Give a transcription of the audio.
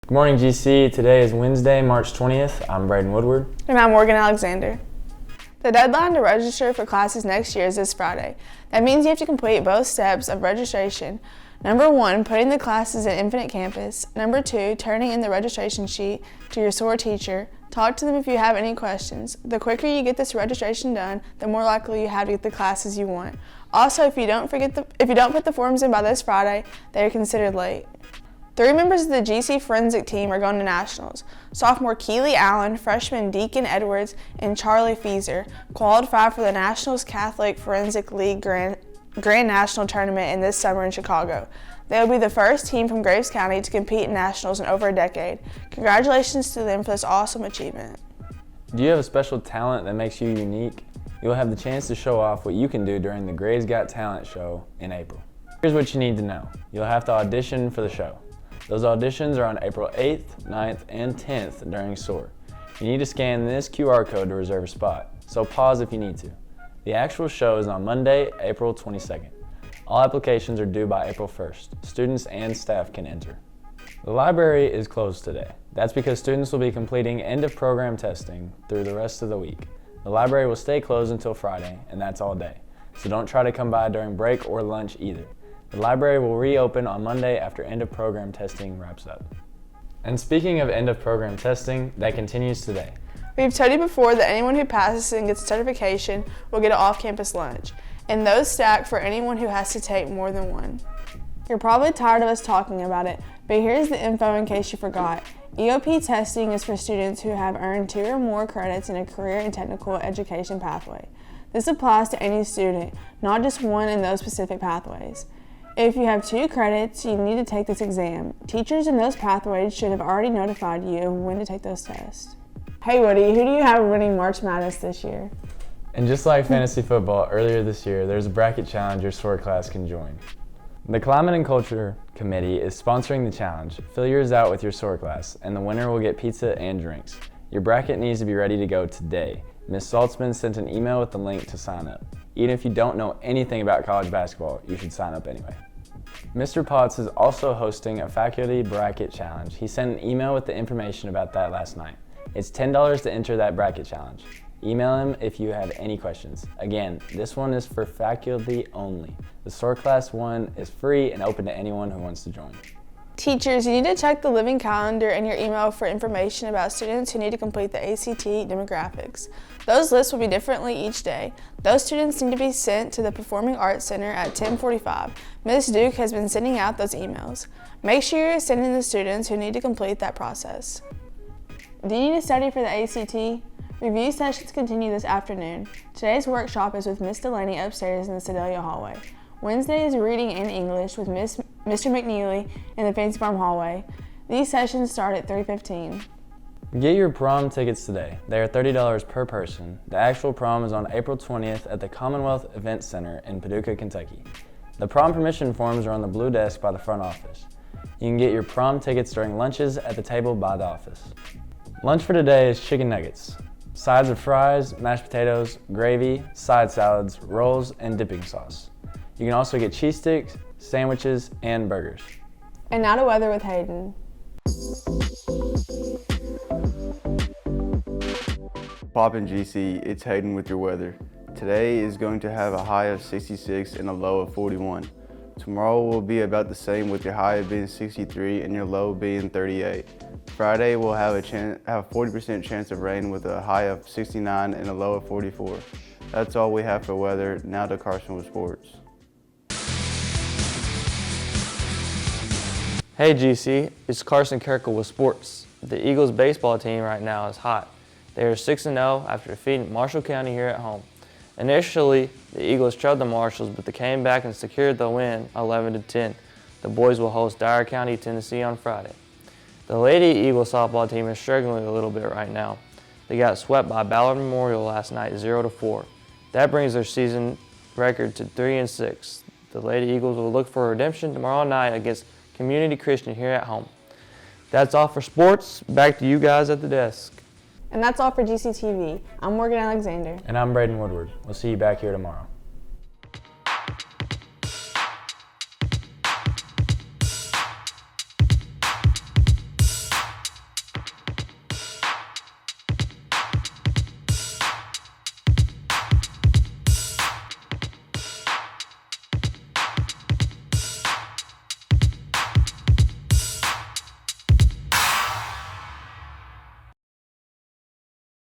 Good morning, GC. Today is Wednesday, March 20th. I'm Braden Woodward. And I'm Morgan Alexander. The deadline to register for classes next year is this Friday. That means you have to complete both steps of registration. Number 1, putting the classes in Infinite Campus. Number 2, turning in the registration sheet to your SOAR teacher. Talk to them if you have any questions. The quicker you get this registration done, the more likely you have to get the classes you want. Also, if you don't put the forms in by this Friday, they are considered late. 3 members of the GC Forensic team are going to Nationals. Sophomore Keely Allen, freshman Deacon Edwards, and Charlie Feeser qualified for the Nationals Catholic Forensic League Grand National Tournament in this summer in Chicago. They will be the first team from Graves County to compete in Nationals in over a decade. Congratulations to them for this awesome achievement. Do you have a special talent that makes you unique? You'll have the chance to show off what you can do during the Graves Got Talent show in April. Here's what you need to know. You'll have to audition for the show. Those auditions are on April 8th, 9th, and 10th during SOAR. You need to scan this QR code to reserve a spot, so pause if you need to. The actual show is on Monday, April 22nd. All applications are due by April 1st. Students and staff can enter. The library is closed today. That's because students will be completing end-of-program testing through the rest of the week. The library will stay closed until Friday, and that's all day. So don't try to come by during break or lunch either. The library will reopen on Monday after end-of-program testing wraps up. And speaking of end-of-program testing, that continues today. We've told you before that anyone who passes and gets a certification will get an off-campus lunch, and those stack for anyone who has to take more than one. You're probably tired of us talking about it, but here's the info in case you forgot. EOP testing is for students who have earned 2 or more credits in a career and technical education pathway. This applies to any student, not just one in those specific pathways. If you have 2 credits, you need to take this exam. Teachers in those pathways should have already notified you of when to take those tests. Hey Woody, who do you have winning March Madness this year? And just like fantasy football earlier this year, there's a bracket challenge your SOAR class can join. The Climate and Culture Committee is sponsoring the challenge. Fill yours out with your SOAR class, and the winner will get pizza and drinks. Your bracket needs to be ready to go today. Ms. Saltzman sent an email with the link to sign up. Even if you don't know anything about college basketball, you should sign up anyway. Mr. Potts is also hosting a faculty bracket challenge. He sent an email with the information about that last night. It's $10 to enter that bracket challenge. Email him if you have any questions. Again, this one is for faculty only. The SOAR Class 1 is free and open to anyone who wants to join. Teachers, you need to check the living calendar in your email for information about students who need to complete the ACT demographics. Those lists will be differently each day. Those students need to be sent to the Performing Arts Center at 10:45. Ms. Duke has been sending out those emails. Make sure you're sending the students who need to complete that process. Do you need to study for the ACT? Review sessions continue this afternoon. Today's workshop is with Miss Delaney upstairs in the Sedalia hallway. Wednesday is reading and English with Mr. McNeely in the Fancy Farm hallway. These sessions start at 3:15. Get your prom tickets today. They are $30 per person. The actual prom is on April 20th at the Commonwealth Event Center in Paducah, Kentucky. The prom permission forms are on the blue desk by the front office. You can get your prom tickets during lunches at the table by the office. Lunch for today is chicken nuggets. Sides of fries, mashed potatoes, gravy, side salads, rolls, and dipping sauce. You can also get cheese sticks, sandwiches, and burgers. And now to weather with Hayden. Poppin' GC, it's Hayden with your weather. Today is going to have a high of 66 and a low of 41. Tomorrow will be about the same with your high being 63 and your low being 38. Friday will have a 40% chance of rain with a high of 69 and a low of 44. That's all we have for weather. Now to Carson with sports. Hey GC, it's Carson Kirkle with sports. The Eagles baseball team right now is hot. They are 6-0 after defeating Marshall County here at home. Initially, the Eagles trailed the Marshalls, but they came back and secured the win 11-10. The boys will host Dyer County, Tennessee on Friday. The Lady Eagles softball team is struggling a little bit right now. They got swept by Ballard Memorial last night 0-4. That brings their season record to 3-6. The Lady Eagles will look for redemption tomorrow night against Community Christian here at home. That's all for sports. Back to you guys at the desk. And that's all for GCTV. I'm Morgan Alexander. And I'm Braden Woodward. We'll see you back here tomorrow.